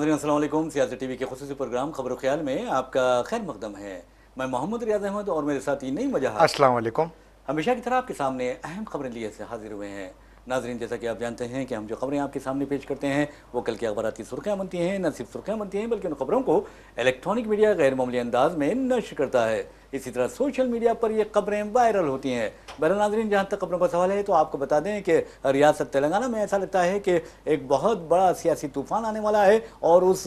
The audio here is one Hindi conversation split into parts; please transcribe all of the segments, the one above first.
नाज़रीन अस्सलाम वालेकुम। सियासत टीवी के खुसूसी प्रोग्राम खबर ख्याल में आपका खैर मकदम है। मैं मोहम्मद रियाज अहमद और मेरे साथी नईम वजाहत अस्सलाम वालेकुम। हमेशा की तरह आपके सामने अहम खबरें लिए से हाजिर हुए हैं। नाजरीन, जैसा कि आप जानते हैं कि हम जो खबरें आपके सामने पेश करते हैं वो कल के अखबार की सुर्खियाँ बनती हैं। न सिर्फ सुर्खियाँ बनती हैं बल्कि उन खबरों को इलेक्ट्रॉनिक मीडिया गैर मामूली अंदाज में नश्र करता है। इसी तरह सोशल मीडिया पर ये खबरें वायरल होती हैं। बहरहाल नाजरीन, जहाँ तक खबरों का सवाल है तो आपको बता दें कि रियासत तेलंगाना में ऐसा लगता है कि एक बहुत बड़ा सियासी तूफान आने वाला है और उस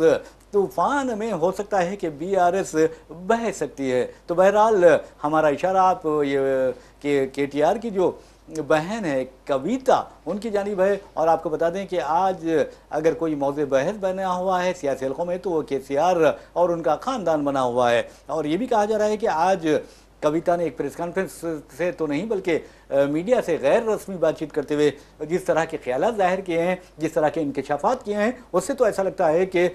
तूफान में हो सकता है कि बीआरएस बह सकती है। तो बहरहाल हमारा इशारा आप ये केटीआर की जो बहन है कविता उनकी जानिब है। और आपको बता दें कि आज अगर कोई मौज़े बहस बना हुआ है सियासी हलकों में तो वो केसीआर और उनका ख़ानदान बना हुआ है। और ये भी कहा जा रहा है कि आज कविता ने एक प्रेस कॉन्फ्रेंस से तो नहीं बल्कि मीडिया से गैर रस्मी बातचीत करते हुए जिस तरह के ख्यालात ज़ाहिर किए हैं, जिस तरह के इंकशाफात किए हैं, उससे तो ऐसा लगता है कि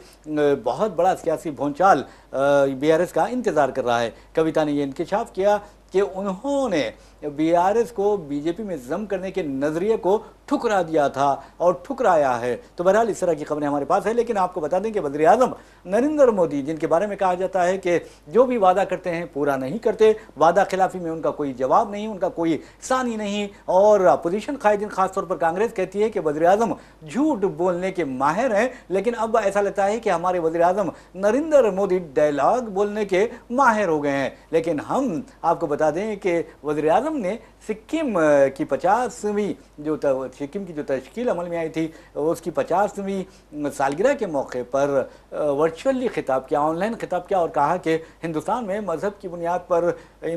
बहुत बड़ा सियासी भूचाल बीआरएस का इंतज़ार कर रहा है। कविता ने यह इंकशाफ किया कि उन्होंने बीआरएस को बीजेपी में जम करने के नज़रिए को ठुकरा दिया था और ठुकराया है। तो बहरहाल इस तरह की खबरें हमारे पास है। लेकिन आपको बता दें कि वज़ीर आज़म नरेंद्र मोदी, जिनके बारे में कहा जाता है कि जो भी वादा करते हैं पूरा नहीं करते, वादा खिलाफी में उनका कोई जवाब नहीं, उनका कोई सानी नहीं। और अपोजिशन कायदीन खासतौर पर कांग्रेस कहती है कि वज़ीर आज़म झूठ बोलने के माहिर हैं। लेकिन अब ऐसा लगता है कि हमारे वज़ीर आज़म नरेंद्र मोदी डायलॉग बोलने के माहिर हो गए हैं। लेकिन हम आपको बता दें कि वज़ीर आज़म ने सिक्किम की 50वीं जो सिक्किम की जो तश्कील अमल में आई थी उसकी 50वीं सालगिरह के मौके पर वर्चुअली खिताब किया, ऑनलाइन खिताब किया और कहा कि हिंदुस्तान में मज़हब की बुनियाद पर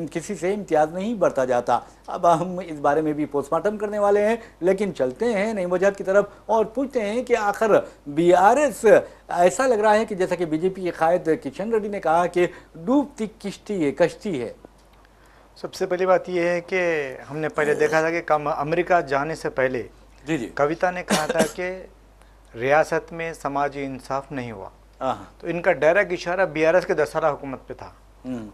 किसी से इम्तियाज़ नहीं बरता जाता। अब हम इस बारे में भी पोस्टमार्टम करने वाले हैं। लेकिन चलते हैं नईम वजाहत की तरफ और पूछते हैं कि आखिर बीआरएस, ऐसा लग रहा है कि जैसा कि बीजेपी के कायद किशन रेड्डी ने कहा कि डूबती कश्ती है। सबसे पहली बात यह है कि हमने पहले देखा था कि अमेरिका जाने से पहले जी कविता ने कहा था कि रियासत में समाजी इंसाफ नहीं हुआ। तो इनका डायरेक्ट इशारा बीआरएस के 10 साल हुकूमत पे था।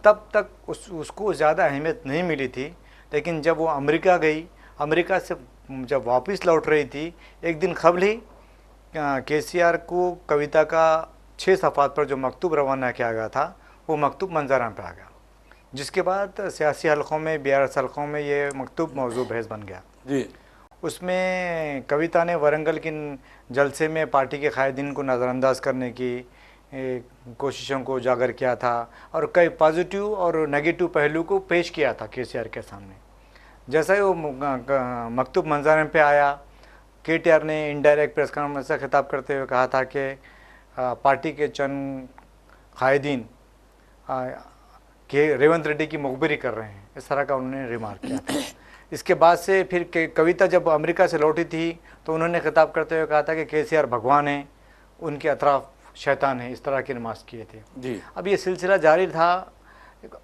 तब तक उसको ज़्यादा अहमियत नहीं मिली थी। लेकिन जब वो अमेरिका गई, अमेरिका से जब वापस लौट रही थी, एक दिन कबल ही केसीआर को कविता का 6 सफ़ात पर जो मकतूब रवाना किया गया था वो मकतूब मंजराम पे आ गया, जिसके बाद सियासी हलकों में, बीआरएस हलकों में ये मकतूब मौजू बहस बन गया जी। उसमें कविता ने वरंगल के जलसे में पार्टी के कायदीन को नज़रअंदाज करने की कोशिशों को उजागर किया था और कई पॉजिटिव और नेगेटिव पहलू को पेश किया था केसीआर के सामने। जैसा ही वो मकतूब मंजराम पे आया, केटीआर ने इनडायरेक्ट प्रेस कॉन्फ्रेंस से खिताब करते हुए कहा था कि पार्टी के चंद कायदीन कि रेवंत रेड्डी की मुखबिरी कर रहे हैं, इस तरह का उन्होंने रिमार्क किया था। इसके बाद से फिर कविता जब अमेरिका से लौटी थी तो उन्होंने खिताब करते हुए कहा था कि केसीआर भगवान है, उनके अतराफ शैतान है, इस तरह के नमाज किए थे जी। अब ये सिलसिला जारी था।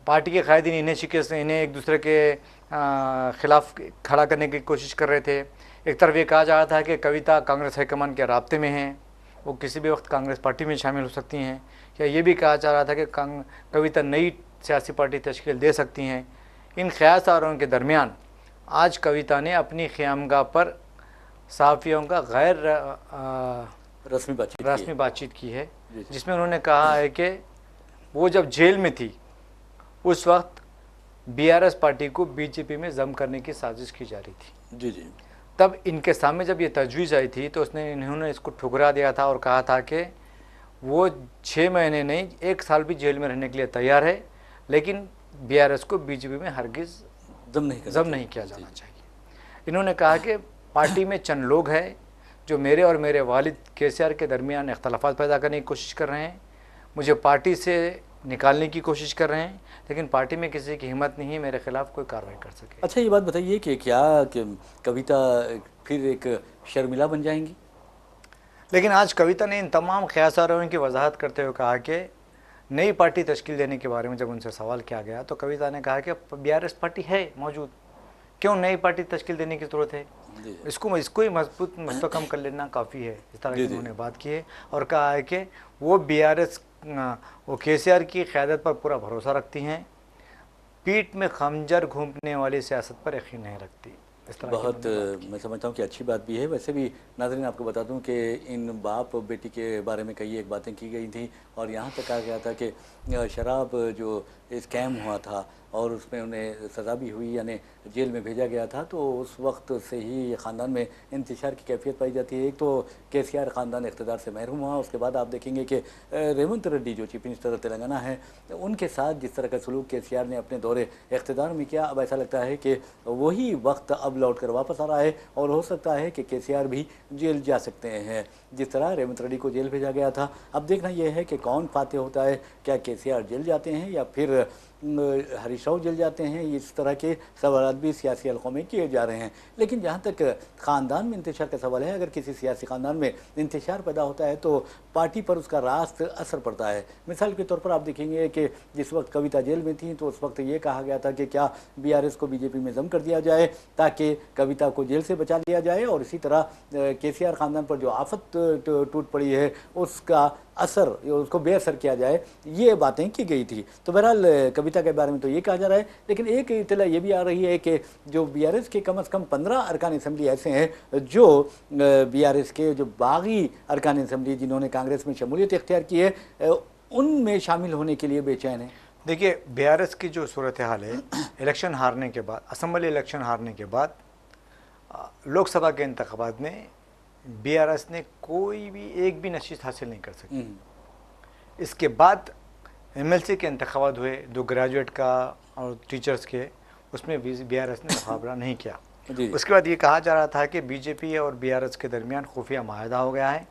पार्टी के कायदीन इन्हें शिकस्त, इन्हें एक दूसरे के ख़िलाफ़ खड़ा करने की कोशिश कर रहे थे। एक तरफ ये कहा जा रहा था कि कविता कांग्रेस हाईकमान के राब्ते में हैं, वो किसी भी वक्त कांग्रेस पार्टी में शामिल हो सकती हैं, या ये भी कहा जा रहा था कि कविता नई सियासी पार्टी तश्कील दे सकती हैं। इन ख्यासारों के दरमियान आज कविता ने अपनी क़यामगाह पर सहाफ़ियों का गैर रस्मी बातचीत की है, जिसमें उन्होंने कहा है कि वो जब जेल में थी उस वक्त बीआरएस पार्टी को बीजेपी में जम करने की साजिश की जा रही थी। जी जी। तब इनके सामने जब ये तजवीज़ आई थी तो इन्होंने इसको ठुकरा दिया था और कहा था कि वो 6 महीने नहीं 1 साल भी जेल में रहने के लिए तैयार है, लेकिन बीआरएस को बीजेपी में हरगिज़ जम नहीं किया जाना चाहिए। इन्होंने कहा कि पार्टी में चंद लोग हैं जो मेरे और मेरे वालिद केसीआर के दरमियान इख्तलाफात पैदा करने की कोशिश कर रहे हैं, मुझे पार्टी से निकालने की कोशिश कर रहे हैं, लेकिन पार्टी में किसी की हिम्मत नहीं है मेरे खिलाफ कोई कार्रवाई कर सके। अच्छा, ये बात बताइए कि क्या कविता फिर एक शर्मिला बन जाएंगी? लेकिन आज कविता ने इन तमाम ख्यासारों की वजाहत करते हुए कहा कि नई पार्टी तश्कील देने के बारे में जब उनसे सवाल किया गया तो कविता ने कहा कि बीआरएस पार्टी है मौजूद, क्यों नई पार्टी तश्कील देने की ज़रूरत है, इसको ही मजबूत मुस्तकम कर लेना काफ़ी है। इस तरह की उन्होंने बात की है और कहा है कि वो बीआरएस वो केसीआर की क़यादत पर पूरा भरोसा रखती हैं, पीठ में खंजर घूमने वाली सियासत पर यकीन नहीं रखती। इस तरह की बहुत उन्होंने बात की। मैं समझता हूँ कि अच्छी बात भी है। वैसे भी नाज़रीन आपको बता दूँ कि इन बाप बेटी के बारे में कई एक बातें की गई थी और यहाँ तक कहा गया था कि शराब जो स्कैम हुआ था और उसमें उन्हें सज़ा भी हुई, यानी जेल में भेजा गया था, तो उस वक्त से ही ये ख़ानदान में इंतशार की कैफियत पाई जाती है। एक तो केसीआर ख़ानदान इक़्तिदार से महरूम हुआ, उसके बाद आप देखेंगे कि रेवंत रेड्डी जो चीफ मिनिस्टर तेलंगाना है, उनके साथ जिस तरह का सलूक केसीआर ने अपने दौरे इक़्तिदार में किया, अब ऐसा लगता है कि वही वक्त अब लौट कर वापस आ रहा है और हो सकता है कि केसीआर भी जेल जा सकते हैं। जिस तरह रेवंत रेड्डी को जेल भेजा गया था, अब देखना यह है कि कौन फाते होता है, क्या केसीआर जेल जाते हैं या फिर हरीश राव जेल जाते हैं। इस तरह के सवाल भी सियासी हलकों में किए जा रहे हैं। लेकिन जहाँ तक ख़ानदान में इंतशार का सवाल है, अगर किसी सियासी ख़ानदान में इंतशार पैदा होता है तो पार्टी पर उसका रास्त असर पड़ता है। मिसाल के तौर पर आप देखेंगे कि जिस वक्त कविता जेल में थी तो उस वक्त ये कहा गया था कि क्या बीआरएस को बीजेपी में जम कर दिया जाए ताकि कविता को जेल से बचा लिया जाए, और इसी तरह केसीआर ख़ानदान पर जो आफत टूट पड़ी है उसका असर, उसको बेअसर किया जाए, ये बातें की गई थी। तो बहरहाल कविता के बारे में तो ये कहा जा रहा है, लेकिन एक इत्तला ये भी आ रही है कि जो बीआरएस के कम से कम 15 अरकान असम्बली ऐसे हैं जो बीआरएस के जो बागी अरकान असम्बली जिन्होंने कांग्रेस में शमूलियत इख्तियार की है, उनमें शामिल होने के लिए बेचैन है। देखिए, बीआरएस की जो सूरत हाल है, इलेक्शन हारने के बाद, असम्बली इलेक्शन हारने के बाद लोकसभा के इंतखाबात में बीआरएस ने कोई भी एक भी नशीस हासिल नहीं कर सकी। इसके बाद एमएलसी के इंतखाबात हुए, 2 ग्रेजुएट का और टीचर्स के, उसमें बीआरएस ने मुकाबला नहीं किया। उसके बाद ये कहा जा रहा था कि बीजेपी और बीआरएस के दरमियान खुफिया माहिदा हो गया है,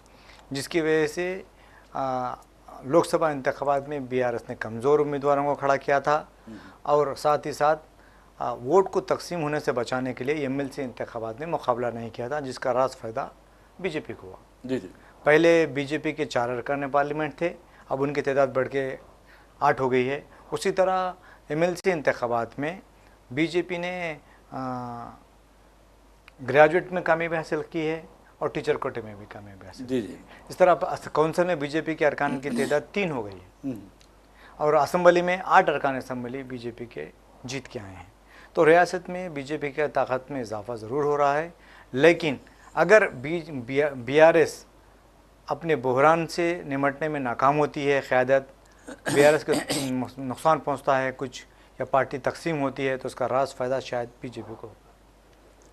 जिसकी वजह से लोकसभा इंतखाबात में बीआरएस ने कमज़ोर उम्मीदवारों को खड़ा किया था और साथ ही साथ वोट को तकसीम होने से बचाने के लिए एमएलसी इंतखाबात में मुकाबला नहीं किया था, जिसका रास फ़ायदा बीजेपी को हुआ। जी जी। पहले बीजेपी के 4 अरकान पार्लियामेंट थे, अब उनकी तादाद बढ़ के 8 हो गई है। उसी तरह एमएलसी इंतखाबात में बीजेपी ने ग्रेजुएट में कामयाबी हासिल की है और टीचर कोटे में भी कामयाबी हासिल की है। इस तरह काउंसिल में बीजेपी के अरकान की तादाद 3 हो गई है और असम्बली में 8 अरकान असम्बली बीजेपी के जीत के आए हैं। तो रियासत में बीजेपी की ताकत में इजाफा ज़रूर हो रहा है, लेकिन अगर बीआरएस अपने बहरान से निमटने में नाकाम होती है, क़यादत बीआरएस को नुकसान पहुंचता है कुछ, या पार्टी तकसीम होती है, तो उसका रास फ़ायदा शायद बीजेपी को।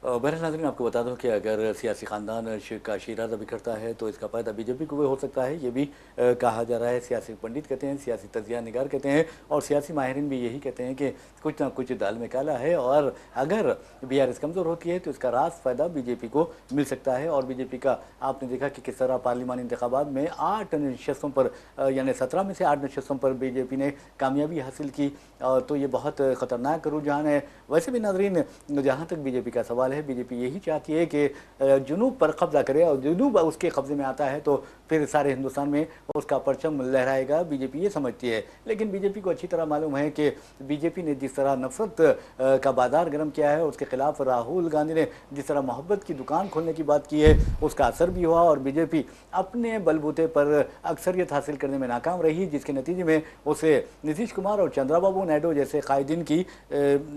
बहरहाल नाज़रीन आपको बता दूं कि अगर सियासी ख़ानदान का शिराज़ा बिखरता है तो इसका फ़ायदा बीजेपी को भी हो सकता है, ये भी कहा जा रहा है। सियासी पंडित कहते हैं, सियासी तजिया निगार कहते हैं और सियासी माहिरीन भी यही कहते हैं कि कुछ ना कुछ दाल में काला है और अगर बीआरएस कमज़ोर होती है तो इसका रास फ़ायदा बीजेपी को मिल सकता है। और बीजेपी का आपने देखा कि किस तरह पार्लिमानी इंतखाबात में 8 नशस्तों पर, यानी 17 में से 8 नशस्तों पर बीजेपी ने कामयाबी हासिल की, तो ये बहुत ख़तरनाक रुझान है। वैसे भी नाज़रीन, जहाँ तक बीजेपी का सवाल है, बीजेपी यही चाहती है कि जुनूब पर कब्जा करे और जुनूब उसके कब्जे में आता है तो फिर सारे हिंदुस्तान में उसका परचम लहराएगा, बीजेपी ये समझती है। लेकिन बीजेपी को अच्छी तरह मालूम है कि बीजेपी ने जिस तरह नफरत का बाजार गर्म किया है, उसके खिलाफ राहुल गांधी ने जिस तरह मोहब्बत की दुकान खोलने की बात की है, उसका असर भी हुआ और बीजेपी अपने बलबूते पर अक्सरियत हासिल करने में नाकाम रही, जिसके नतीजे में उसे नीतीश कुमार और चंद्रबाबू नायडू जैसे कायदीन की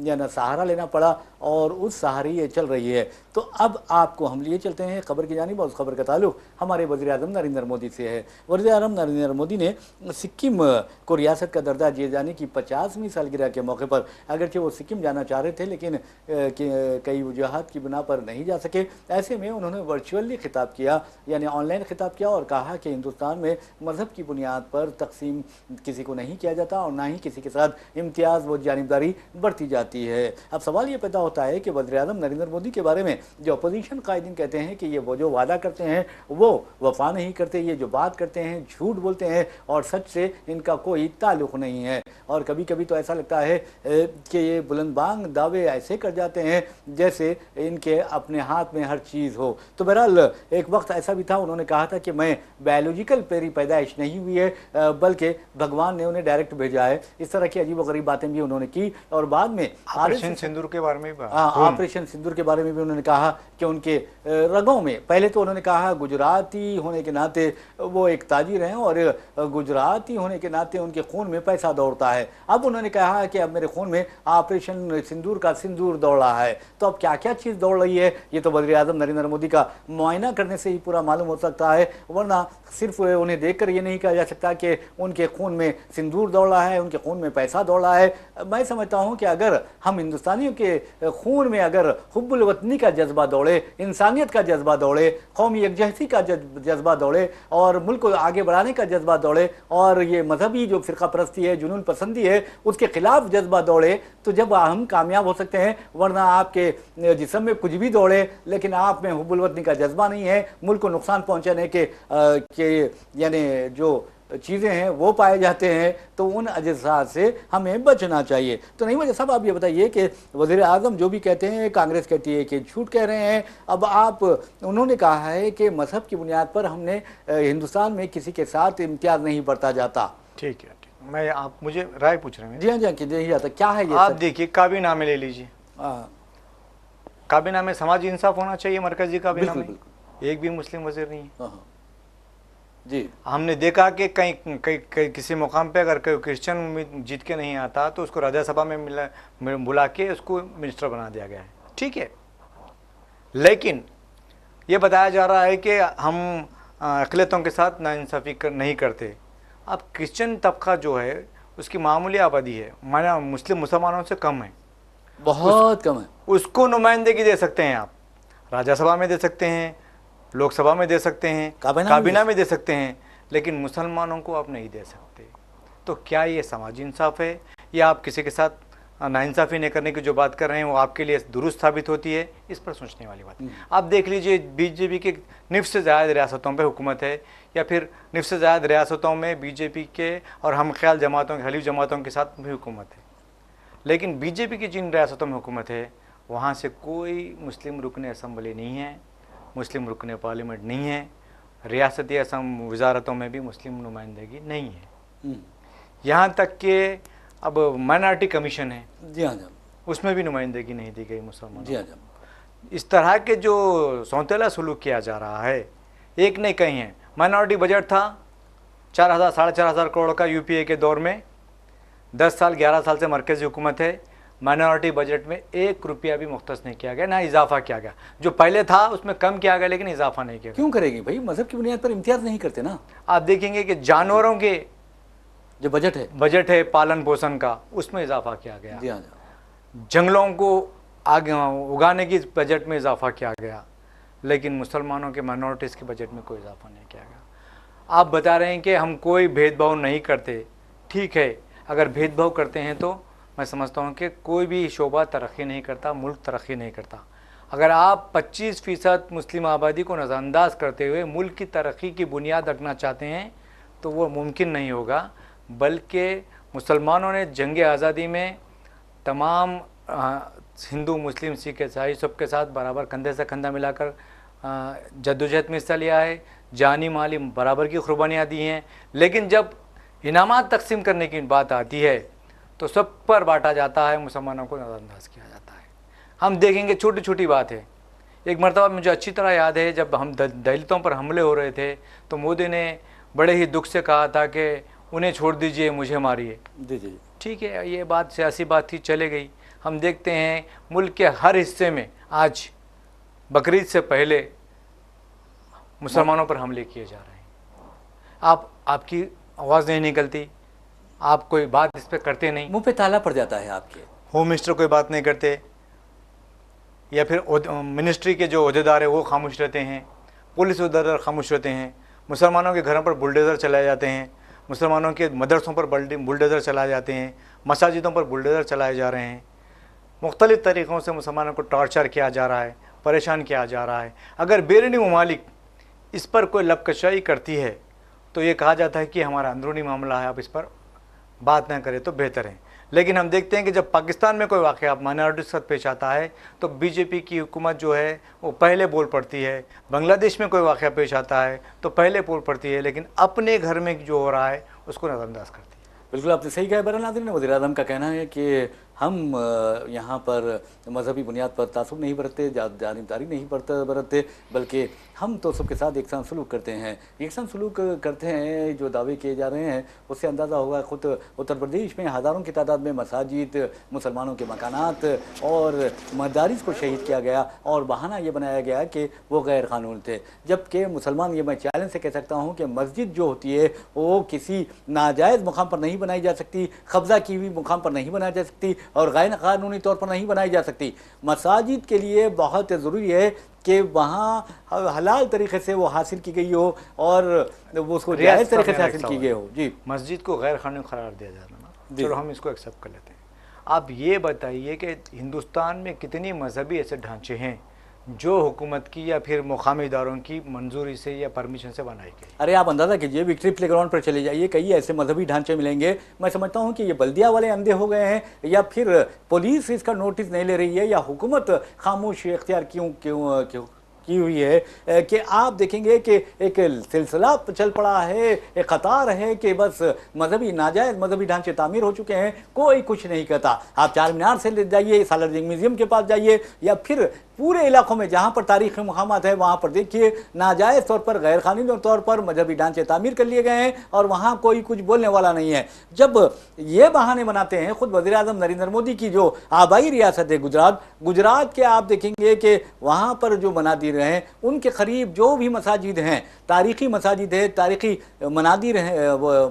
या सहारा लेना पड़ा और उस सहारे ये चल रही है। तो अब आपको हम लिए चलते हैं खबर की जानिब और उस खबर का ताल्लुक हमारे वज़ीर-ए-आज़म नरेंद्र मोदी से है। वज़ीर-ए-आज़म नरेंद्र मोदी ने सिक्किम को रियासत का दर्जा दिए जाने की 50वीं सालगिरह के मौके पर, अगरचे वो सिक्किम जाना चाह रहे थे लेकिन कई वजूहात की बिना पर नहीं जा सके, ऐसे में उन्होंने वर्चुअली खिताब किया, यानी ऑनलाइन खिताब किया और कहा कि हिंदुस्तान में मज़हब की बुनियाद पर तकसीम किसी को नहीं किया जाता और ना ही किसी के साथ इम्तियाज़ व जानिबदारी बरती जाती है। अब सवाल ये पैदा होता है कि वज़ीर-ए-आज़म नरेंद्र मोदी के बारे में जो अपोजिशन कायदीन कहते हैं कि ये वो जो वादा करते हैं वो वफा नहीं करते, ये जो बात करते हैं झूठ बोलते हैं और सच से इनका कोई ताल्लुक़ नहीं है। और कभी कभी तो ऐसा लगता है कि ये बुलंदबांग दावे ऐसे कर जाते हैं जैसे इनके अपने हाथ में हर चीज़ हो। तो बहरहाल एक वक्त ऐसा भी था, उन्होंने कहा था कि मैं बायोलॉजिकल पेरी पैदाइश नहीं हुई है बल्कि भगवान ने उन्हें डायरेक्ट भेजा है। इस तरह की अजीब व गरीब बातें भी उन्होंने की और बाद में ऑपरेशन सिंदूर के बारे में, ऑपरेशन सिंदूर के के बारे में भी उन्होंने कहा कि उनके रगों में, पहले तो उन्होंने कहा गुजराती होने के नाते वो एक ताजिर हैं और गुजराती होने के नाते उनके खून में पैसा दौड़ता है। अब उन्होंने कहा कि अब मेरे खून में ऑपरेशन सिंदूर का सिंदूर दौड़ रहा है। तो अब क्या क्या चीज़ दौड़ रही है ये तो वज़ीर आज़म नरेंद्र मोदी का मुआयना करने से ही पूरा मालूम हो सकता है, वरना सिर्फ उन्हें देखकर ये नहीं कहा जा सकता कि उनके खून में सिंदूर दौड़ रहा है, उनके खून में पैसा दौड़ रहा है। मैं समझता हूँ कि अगर हम हिंदुस्तानियों के खून में अगर हुब्बुल वतनी का जज्बा दौड़े, इंसानियत का जज्बा दौड़े, कौमी यकजहती का जज्बा दौड़े और मुल्क को आगे बढ़ाने का जज्बा दौड़े और ये मजहबी जो फ़िरका परस्ती है, जुनून पसंदी है, उसके खिलाफ जज्बा दौड़े, तो जब हम कामयाब हो सकते हैं। वरना आपके जिस्म में कुछ भी दौड़े लेकिन आप में हुब्बुल वतनी का जज्बा नहीं है, मुल्क को नुकसान पहुँचाने के यानी जो चीज़ें हैं वो पाए जाते हैं, तो उन अजसा से हमें बचना चाहिए। तो नहीं वजह साहब, आप ये बताइए कि वज़ीर आज़म जो भी कहते हैं कांग्रेस कहती है कि झूठ कह रहे हैं। अब आप, उन्होंने कहा है कि मजहब की बुनियाद पर हमने हिंदुस्तान में किसी के साथ इम्तियाज़ नहीं बरता जाता। ठीक है, मैं, आप मुझे राय पूछ रहे हैं? जी हाँ, जी हाँ, कि यही आता क्या है ये? आप देखिए, काबीना में ले लीजिए, काबीना में समाजी इंसाफ होना चाहिए। मरकजी काबीना में एक भी मुस्लिम वज़ीर नहीं है जी। हमने देखा कि कहीं किसी मुकाम पे अगर कोई क्रिश्चियन जीत के नहीं आता तो उसको राज्यसभा में बुला के उसको मिनिस्टर बना दिया गया है। ठीक है, लेकिन ये बताया जा रहा है कि हम अक़लियतों के साथ नाइंसाफ़ी नहीं करते। अब क्रिश्चियन तबका जो है उसकी मामूली आबादी है, माना मुसलमानों से कम है, बहुत कम है। उसको नुमाइंदगी दे सकते हैं आप, राज्यसभा में दे सकते हैं, लोकसभा में दे सकते हैं, काबीना में दे सकते हैं, लेकिन मुसलमानों को आप नहीं दे सकते। तो क्या ये समाजी इंसाफ है या आप किसी के साथ नाइंसाफ़ी नहीं करने की जो बात कर रहे हैं वो आपके लिए दुरुस्त साबित होती है? इस पर सोचने वाली बात है। आप देख लीजिए, बीजेपी के निफ़ से ज़्यादा रियासतों पे हुकूमत है, या फिर निफ़ से ज़्यादा रियासतों में बीजेपी के और हम ख्याल जमातों के, हलीफ जमातों के साथ भी हुकूमत है। लेकिन बीजेपी की जिन रियासतों में हुकूमत है वहाँ से कोई मुस्लिम रुकन असम्बली नहीं है, मुस्लिम रुकन पार्लियामेंट नहीं है, रियासती असम वजारतों में भी मुस्लिम नुमाइंदगी नहीं है। यहाँ तक कि अब माइनॉरिटी कमीशन है, जी हाँ, उसमें भी नुमाइंदगी नहीं दी गई मुसलमानों। जी हाँ। इस तरह के जो सौतेला सलूक किया जा रहा है, एक नहीं कहीं है। माइनॉरिटी बजट था 4,000 साढ़े 4,000 करोड़ का यूपीए के दौर में, 10 साल 11 साल से मरकज़ी हुकूमत है, माइनॉरिटी बजट में 1 रुपया भी मुख्तस नहीं किया गया, ना इजाफा किया गया। जो पहले था उसमें कम किया गया लेकिन इजाफा नहीं किया गया। क्यों करेंगे भाई? मजहब की बुनियाद पर इम्तियाज़ नहीं करते ना। आप देखेंगे कि जानवरों के जो बजट है पालन पोषण का, उसमें इजाफा किया गया। जी हाँ। जंगलों को आगे उगाने की बजट में इजाफा किया गया, लेकिन मुसलमानों के माइनॉरिटीज़ के बजट में कोई इजाफा नहीं किया गया। आप बता रहे हैं कि हम कोई भेदभाव नहीं करते। ठीक है, अगर भेदभाव करते हैं तो मैं समझता हूँ कि कोई भी शोबा तरक्की नहीं करता, मुल्क तरक्की नहीं करता। अगर आप 25% मुस्लिम आबादी को नज़रअंदाज करते हुए मुल्क की तरक्की की बुनियाद रखना चाहते हैं तो वो मुमकिन नहीं होगा। बल्कि मुसलमानों ने जंग आज़ादी में तमाम हिंदू, मुस्लिम, सिख, ईसाई सबके साथ बराबर कंधे से कंधा मिलाकर जद्दोजहद में हिस्सा लिया है, जानी माली बराबर की कुर्बानियाँ दी हैं। लेकिन जब इनामात तकसीम करने की बात आती है तो सब पर बांटा जाता है, मुसलमानों को नज़रअंदाज किया जाता है। हम देखेंगे, छोटी छोटी बात है। एक मरतबा मुझे अच्छी तरह याद है, जब हम दलितों पर हमले हो रहे थे तो मोदी ने बड़े ही दुख से कहा था कि उन्हें छोड़ दीजिए, मुझे मारिए। जी। ठीक है, ये बात सियासी बात थी, चले गई। हम देखते हैं मुल्क के हर हिस्से में आज बकरीद से पहले मुसलमानों पर हमले किए जा रहे हैं। आपकी आवाज़ नहीं निकलती, आप कोई बात इस पर करते नहीं, मुंह पे ताला पड़ जाता है आपके। होम मिनिस्टर कोई बात नहीं करते, या फिर मिनिस्ट्री के जो अहदेदार है वो खामोश रहते हैं, पुलिस अहदेदार खामोश रहते हैं। मुसलमानों के घरों पर बुलडोज़र चलाए जाते हैं, मुसलमानों के मदरसों पर बुलडोज़र चलाए जाते हैं, मसाजिदों पर बुलडोज़र चलाए जा रहे हैं। मुख्तलिफ़ तरीक़ों से मुसलमानों को टॉर्चर किया जा रहा है, परेशान किया जा रहा है। अगर बैरूनी ममालिक इस पर कोई लबकशाई करती है तो ये कहा जाता है कि हमारा अंदरूनी मामला है, आप इस पर बात ना करें तो बेहतर है। लेकिन हम देखते हैं कि जब पाकिस्तान में कोई वाक़या माइनॉरिटी के साथ पेश आता है तो बीजेपी की हुकूमत जो है वो पहले बोल पड़ती है। बांग्लादेश में कोई वाक़या पेश आता है तो पहले बोल पड़ती है, लेकिन अपने घर में जो हो रहा है उसको नज़रअंदाज करती है। बिल्कुल आपने सही कहा। बहरहाल नाज़रीन, वज़ीर आज़म का कहना है कि हम यहाँ पर मजहबी बुनियाद पर तासुब नहीं बरतते, जानिबदारी नहीं बरतते, बल्कि हम तो सबके साथ एक साथ सलूक करते हैं। एक साथ सलूक करते हैं जो दावे किए जा रहे हैं, उससे अंदाज़ा होगा खुद उत्तर प्रदेश में हज़ारों की तादाद में मसाजिद, मुसलमानों के मकानात और मदारिस को शहीद किया गया और बहाना ये बनाया गया कि वो गैर कानून थे। जबकि मुसलमान, ये मैं चैलेंज से कह सकता हूँ कि मस्जिद जो होती है वो किसी नाजायज़ मुकाम पर नहीं बनाई जा सकती, कब्ज़ा की हुई मुकाम पर नहीं बनाई जा सकती और गैर कानूनी तौर पर नहीं बनाई जा सकती। मसाजिद के लिए बहुत ज़रूरी है कि वहाँ हलाल तरीके से वो हासिल की गई हो और वो उसको जायज़ तरीके से हासिल की गई हो। जी, मस्जिद को गैर कानूनी करार दिया जाना ना, चलो हम इसको एक्सेप्ट कर लेते हैं। आप ये बताइए कि हिंदुस्तान में कितनी मजहबी ऐसे ढांचे हैं जो हुकूमत की या फिर मुकामी इदारों की मंजूरी से या परमिशन से बनाई गई? अरे आप अंदाज़ा कीजिए, विक्ट्री प्लेग्राउंड पर चले जाइए, कई ऐसे मजहबी ढांचे मिलेंगे। मैं समझता हूँ कि ये बल्दिया वाले अंधे हो गए हैं या फिर पुलिस इसका नोटिस नहीं ले रही है या हुकूमत खामोश इख्तियार क्यों की हुई है कि आप देखेंगे कि एक सिलसिला चल पड़ा है, एक कतार है कि बस मजहबी नाजायज़ मजहबी ढांचे तामीर हो चुके हैं, कोई कुछ नहीं कहता। आप चार मीनार से ले जाइए, सालारजंग म्यूज़ियम के पास जाइए या फिर पूरे इलाकों में जहाँ पर तारीख़ी मकामात है वहाँ पर देखिए नाजायज़ तौर पर, गैर कानूनी तौर पर मजहबी ढांचे तामीर कर लिए गए हैं और वहाँ कोई कुछ बोलने वाला नहीं है। जब ये बहाने बनाते हैं, खुद वज़ीर आज़म नरेंद्र मोदी की जो आबाई रियासत है गुजरात के, आप देखेंगे कि वहाँ पर जो मनादिर हैं उनके करीब जो भी मसाजिद हैं, तारीख़ी मसाजिद है, तारीख़ी मनादिर हैं,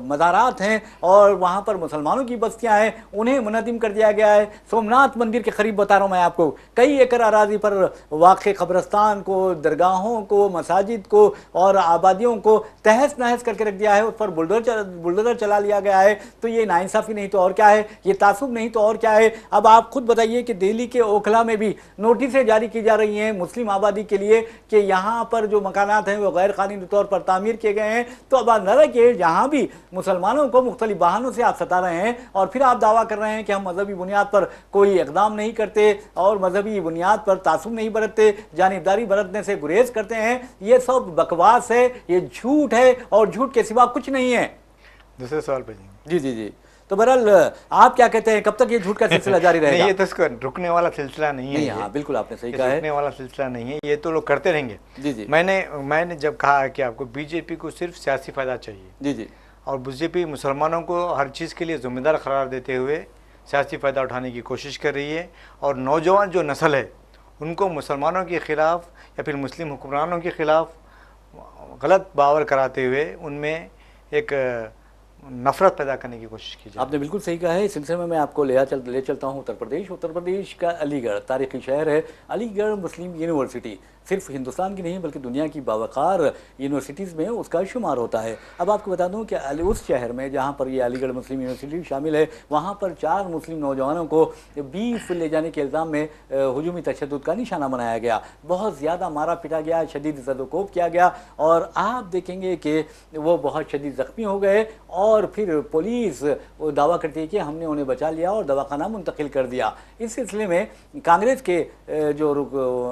मज़ारात हैं और वहाँ पर मुसलमानों की बस्तियाँ हैं, उन्हें मुनज़्ज़म कर दिया गया है। सोमनाथ मंदिर के करीब बता रहा हूँ मैं आपको, कई एकड़ अराजी पर वाक़े कब्रस्तान को, दरगाहों को, मसाजिद को और आबादियों को तहस नहस करके रख दिया है, उस पर बुलडोज़र चला लिया गया है। तो ये नाइंसाफ़ी नहीं तो और क्या है, ये तासुब नहीं तो और क्या है। अब आप खुद बताइए कि दिल्ली के ओखला में भी नोटिसें जारी की जा रही हैं मुस्लिम आबादी के लिए कि यहाँ पर जो मकानात हैं वो गैर कानूनी तौर पर तामीर किए गए हैं। तो अब अंदाज़ा कि जहाँ भी मुसलमानों को मुख्तलिफ बहानों से आप सता रहे हैं और फिर आप दावा कर रहे हैं कि हम मजहबी बुनियाद पर कोई इक़दाम नहीं करते और मजहबी बुनियाद पर तासुब नहीं बरतते, जानिबदारी बरतने से गुरेज करते हैं। ये सब बकवास है, ये झूठ है और झूठ के सिवा कुछ नहीं है। दूसरे सवाल पे जी जी जी, तो बहरहाल आप क्या कहते हैं, कब तक ये झूठ का सिलसिला जारी रहेगा? नहीं, ये तो इसको रुकने वाला सिलसिला नहीं है। नहीं, हाँ बिल्कुल आपने सही कहा है, रुकने वाला सिलसिला नहीं है, ये तो लोग करते रहेंगे। जी जी, मैंने जब कहा कि आपको बीजेपी को सिर्फ सियासी फ़ायदा चाहिए, जी जी, और बीजेपी मुसलमानों को हर चीज़ के लिए ज़िम्मेदार करार देते हुए सियासी फ़ायदा उठाने की कोशिश कर रही है और नौजवान जो नस्ल है उनको मुसलमानों के ख़िलाफ़ या फिर मुस्लिम हुक्मरानों के ख़िलाफ़ गलत बावर कराते हुए उनमें एक नफ़रत पैदा करने की कोशिश की जाए। आपने बिल्कुल सही कहा है। इस सिलसिले में मैं आपको ले चलता हूँ उत्तर प्रदेश का अलीगढ़ तारीख़ी शहर है। अलीगढ़ मुस्लिम यूनिवर्सिटी सिर्फ हिंदुस्तान की नहीं बल्कि दुनिया की बावकार यूनिवर्सिटीज़ में उसका शुमार होता है। अब आपको बता दूं कि उस शहर में जहां पर ये अलीगढ़ मुस्लिम यूनिवर्सिटी शामिल है, वहां पर 4 मुस्लिम नौजवानों को बीफ ले जाने के इल्ज़ाम में हुजूमी तशद्दुद का निशाना बनाया गया। बहुत ज़्यादा मारा पीटा गया, शदीद ज़दोकोब किया गया और आप देखेंगे कि वो बहुत शदीद ज़ख्मी हो गए और फिर पुलिस दावा करती है कि हमने उन्हें बचा लिया और दवाखाना मुंतकिल कर दिया। इस सिलसिले में कांग्रेस के जो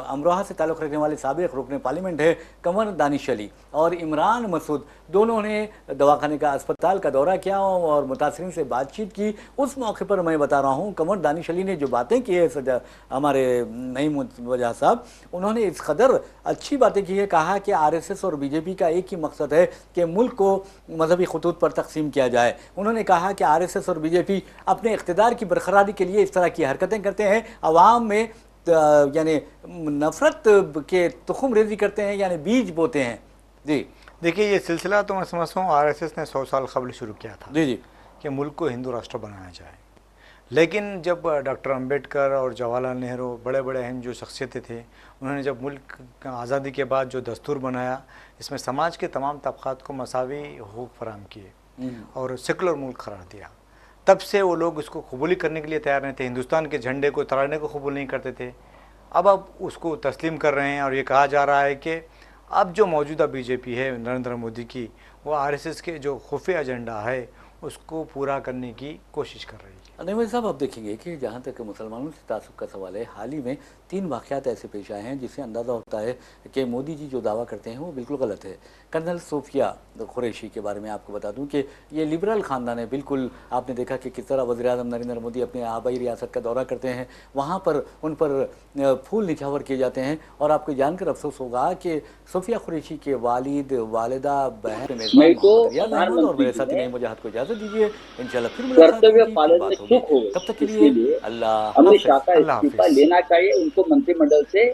अमरोहा से ताल्लुक़ रखने वाले साबिक़ रुकन पार्लियामेंट है कमर दानिश अली और इमरान मसूद, दोनों ने दवाखाने का अस्पताल का दौरा किया और मुतासरीन से बातचीत की। उस मौके पर मैं बता रहा हूँ कमर दानिश अली ने जो बातें की है हमारे नईम वजह साहब, उन्होंने इस कदर अच्छी बातें की है। कहा कि RSS और BJP का एक ही मकसद है कि मुल्क को मजहबी खतूत पर तकसीम किया जाए। उन्होंने कहा कि RSS और BJP अपने इक़्तिदार की बरकरारी के लिए इस तरह की हरकतें करते हैं, अवाम में यानी नफ़रत के तुखम रेजी करते हैं, यानी बीज बोते हैं। जी देखिए, ये सिलसिला तो मैं समझता हूँ RSS ने 100 साल कबल शुरू किया था। जी जी, कि मुल्क को हिंदू राष्ट्र बनाया जाए। लेकिन जब डॉक्टर अंबेडकर और जवाहरलाल नेहरू बड़े बड़े अहम जो शख्सियतें थे, उन्होंने जब मुल्क आज़ादी के बाद जो दस्तूर बनाया, इसमें समाज के तमाम तबक़ात को मसावी हकूक़ फराहम किए और सेकुलर मुल्क करार दिया, तब से वो लोग उसको कबूली करने के लिए तैयार नहीं थे। हिंदुस्तान के झंडे को तरारने को कबूल नहीं करते थे। अब उसको तस्लीम कर रहे हैं और ये कहा जा रहा है कि अब जो मौजूदा BJP है नरेंद्र मोदी की, वो RSS के जो खुफिया एजेंडा है उसको पूरा करने की कोशिश कर रही है। अनवर साहब, आप देखेंगे कि जहाँ तक मुसलमानों से तासुब का सवाल है, हाल ही में 3 वाक़यात ऐसे पेश आए हैं जिससे अंदाज़ा होता है कि मोदी जी जो दावा करते हैं वो बिल्कुल गलत है। कर्नल सोफिया कुरैशी के बारे में आपको बता दूं कि ये लिबरल ख़ानदान है बिल्कुल। आपने देखा कि किस तरह वज़ीर-ए-आज़म नरेंद्र मोदी अपने आबाई रियासत का दौरा करते हैं, वहाँ पर उन पर फूल निछावर किए जाते हैं। और आपको जानकर अफसोस होगा कि सोफिया कुरैशी के वालिद, वालिदा, बहन, मेज़बान मोहम्मद रियाज़ अहमद और मेरे साथी नईम मुजाहिद को इजाज़त दीजिए। इंशाल्लाह फिर मुलाकात कर्तव्य होगी, फिर पालन में बात होगी। चूक हो तब तक के गई, लिए इसलिए अल्लाह अमित हाफ़िज़। शाह का अल्लाह इस्तीफा हाफिज़। लेना चाहिए, उनको मंत्रिमंडल से